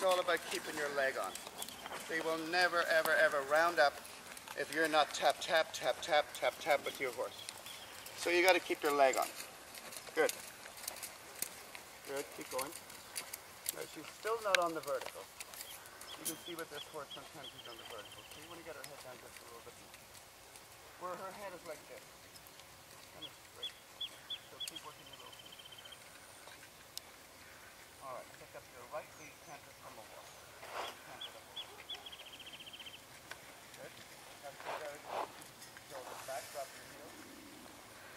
it's all about keeping your leg on. They will never, ever, ever round up if you're not tap, tap, tap, tap, tap, tap with your horse. So you got to keep your leg on. Good. Good, keep going. Now she's still not on the vertical. You can see with this horse sometimes she's on the vertical. See when you get her head down just a little bit more. Where her head is like this. Kind of straight. So keep working your little feet. Alright, pick up your right lead, canter from a walk. Canter the horse. Good. Now sit down, shoulders back, drop your heels.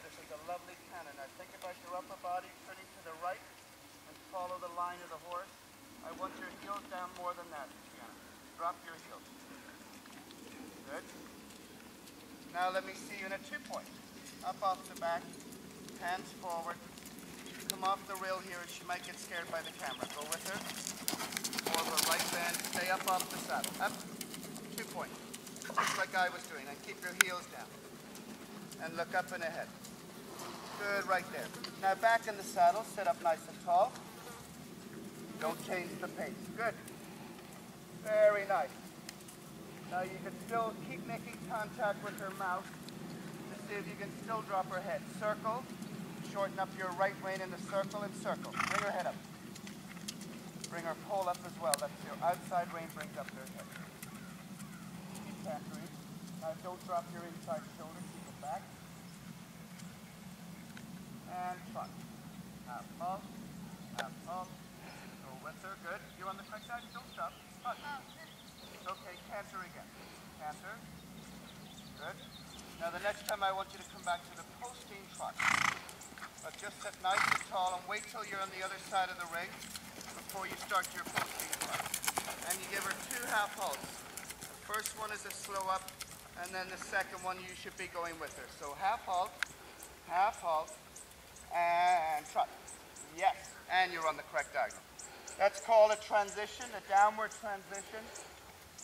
This is a lovely canter. Now think about your upper body turning to the right and follow the line of the horse. I want your heels down more than that, Tiana. Drop your heels. Good. Now let me see you in a 2-point. Up off the back, hands forward. Come off the rail here, she might get scared by the camera. Go with her. More of a right bend, stay up off the saddle. Up, 2-point. Just like I was doing, and keep your heels down. And look up and ahead. Good, right there. Now back in the saddle, sit up nice and tall. Don't change the pace. Good. Very nice. Now you can still keep making contact with her mouth to see if you can still drop her head. Circle. Shorten up your right rein in the circle and circle. Bring her head up. Bring her pole up as well. That's your outside rein brings up their head. Keep cantering. Now don't drop your inside shoulder. Keep it back. And trot. Half off. Half off. Go with her. Good. You on the correct side? Don't stop. Trot. Okay, canter again. Canter. Good. Now the next time I want you to come back to the posting trot. But just sit nice and tall and wait till you're on the other side of the ring before you start your posting trot. And you give her 2 half halts. The first one is a slow up, and then the second one you should be going with her. So half halt, and trot. Yes, and you're on the correct diagonal. That's called a transition, a downward transition.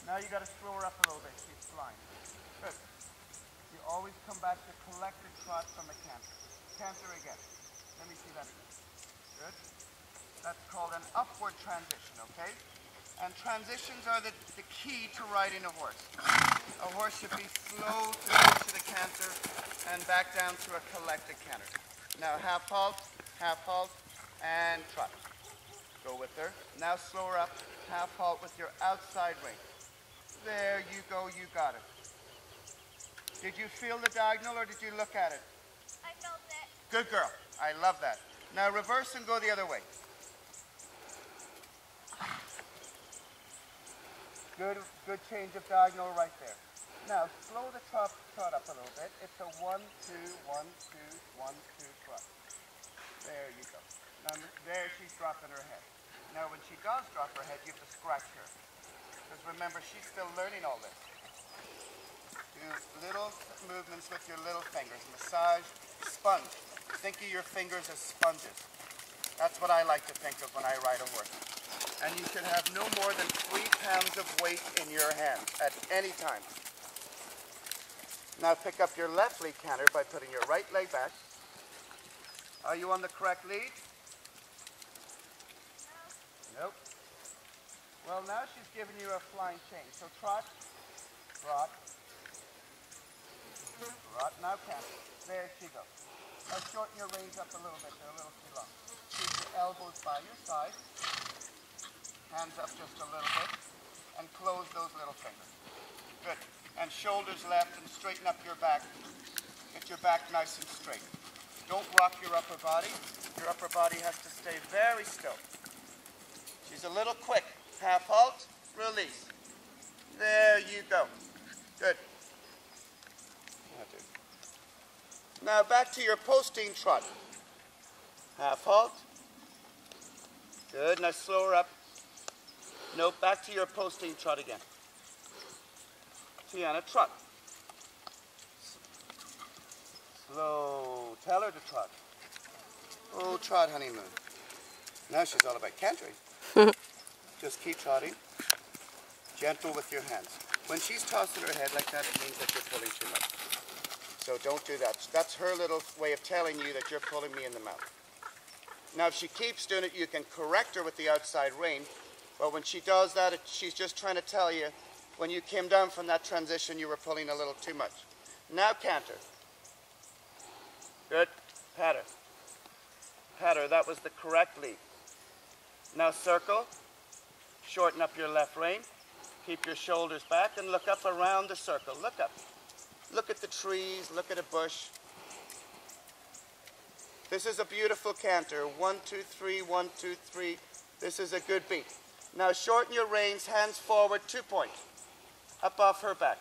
Now you got to slow her up a little bit. She's flying. Good. You always come back to collected trot from a canter. Canter again. Let me see that again. Good. That's called an upward transition, okay? And transitions are the key to riding a horse. A horse should be slow to go to the canter and back down to a collected canter. Now half halt, and trot. Go with her. Now slow her up, half halt with your outside rein. There you go, you got it. Did you feel the diagonal or did you look at it? I felt it. Good girl. I love that. Now reverse and go the other way. Good change of diagonal right there. Now slow the trot up a little bit. It's a 1, 2, 1, 2, 1, 2 trot. There you go. Now there she's dropping her head. Now when she does drop her head, you have to scratch her. Because remember, she's still learning all this. Do little movements with your little fingers. Massage, sponge. Think of your fingers as sponges. That's what I like to think of when I ride a horse. And you should have no more than 3 pounds of weight in your hand at any time. Now pick up your left lead canter by putting your right leg back. Are you on the correct lead? No. Nope. Well, now she's giving you a flying change. So trot, trot, trot. Now canter. There she goes. Now shorten your reins up a little bit. They're a little too long. Keep your elbows by your side. Hands up just a little bit. And close those little fingers. Good. And shoulders left and straighten up your back. Get your back nice and straight. Don't rock your upper body. Your upper body has to stay very still. She's a little quick. Half halt, release. There you go. Good. Now back to your posting trot. Half halt. Good. Now slow her up. No, back to your posting trot again. Tiana, trot. Slow. Tell her to trot. Oh, trot, Honeymoon. Now she's all about cantering. Just keep trotting. Gentle with your hands. When she's tossing her head like that, it means that you're pulling too much. So don't do that. That's her little way of telling you that you're pulling me in the mouth. Now if she keeps doing it, you can correct her with the outside rein But when she does that, she's just trying to tell you, when you came down from that transition, you were pulling a little too much. Now canter. Good. Patter. Patter. That was the correct lead. Now circle. Shorten up your left rein. Keep your shoulders back and look up around the circle. Look up. Look at the trees. Look at a bush. This is a beautiful canter. 1, 2, 3, 1, 2, 3. This is a good beat. Now shorten your reins, hands forward, 2 point. Up off her back.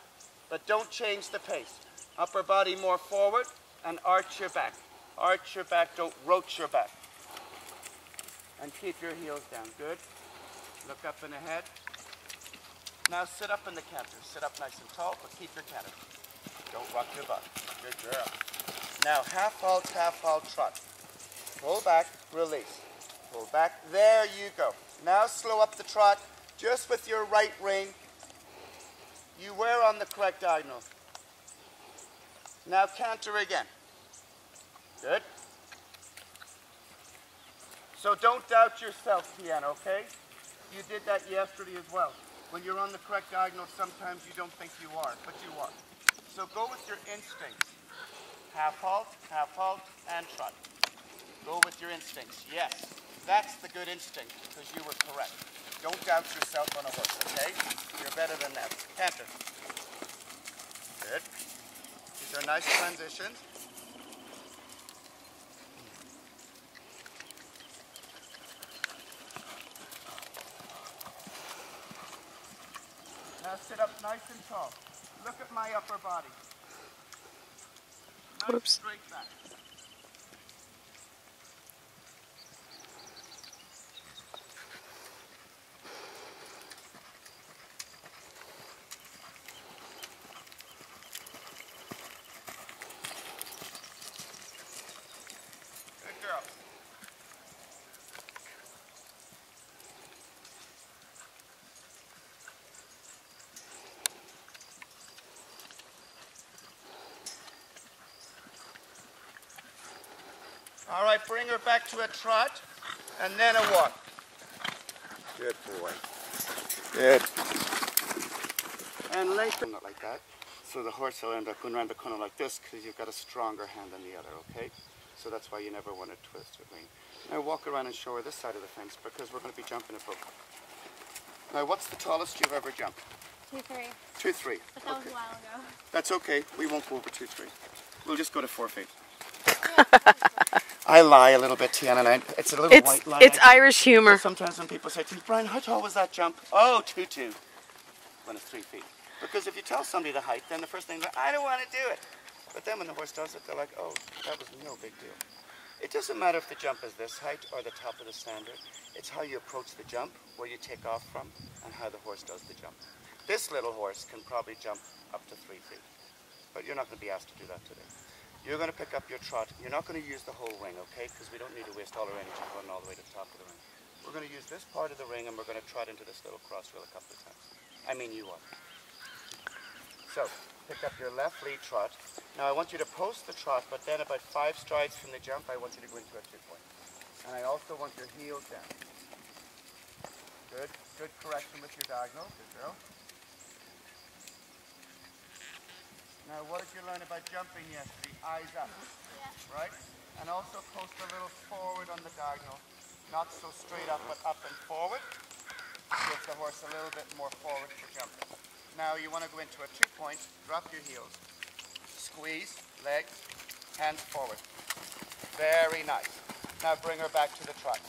But don't change the pace. Upper body more forward and arch your back. Arch your back, don't roach your back. And keep your heels down. Good. Look up and ahead. Now sit up in the canter. Sit up nice and tall, but keep your canter. Don't rock your butt. Good girl. Now half halt, trot. Pull back, release. Pull back. There you go. Now slow up the trot just with your right rein. You were on the correct diagonal. Now canter again. Good. So don't doubt yourself, Tiana, okay? You did that yesterday as well. When you're on the correct diagonal, sometimes you don't think you are, but you are. So go with your instincts. Half halt, and trot. Go with your instincts. Yes, that's the good instinct, because you were correct. Don't doubt yourself on a horse, okay? You're better than that. Canter. Good. These are nice transitions. Now sit up nice and tall. Look at my upper body. Nice. Whoops. Straight back. Good girl. All right, bring her back to a trot, and then a walk. Good boy. Good. And lengthen it like that. So the horse will end up going around the corner like this, because you've got a stronger hand than the other, okay? So that's why you never want to twist it. Now walk around and show her this side of the fence, because we're going to be jumping a book. Now what's the tallest you've ever jumped? 2-3. 2-3. But that was a while ago. That's okay. We won't go over 2-3. We'll just go to 4 feet. I lie a little bit, Tiana. It's a little white lie. It's Irish humor. But sometimes when people say to me, Brian, how tall was that jump? Oh, 2-2. When it's 3 feet. Because if you tell somebody the height, then the first thing they're like, I don't want to do it. But then when the horse does it, they're like, oh, that was no big deal. It doesn't matter if the jump is this height or the top of the standard. It's how you approach the jump, where you take off from, and how the horse does the jump. This little horse can probably jump up to 3 feet. But you're not going to be asked to do that today. You're going to pick up your trot. You're not going to use the whole ring, okay? Because we don't need to waste all our energy running all the way to the top of the ring. We're going to use this part of the ring, and we're going to trot into this little crossrail a couple of times. I mean, you are. So, pick up your left lead trot. Now, I want you to post the trot, but then about 5 strides from the jump, I want you to go into a 2-point. And I also want your heels down. Good. Good correction with your diagonal. Good girl. Now, what did you learn about jumping yesterday? Eyes up, right? And also post a little forward on the diagonal. Not so straight up, but up and forward. Gives the horse a little bit more forward for jumping. Now, you want to go into a 2-point, drop your heels. Squeeze, legs, hands forward. Very nice. Now, bring her back to the trot.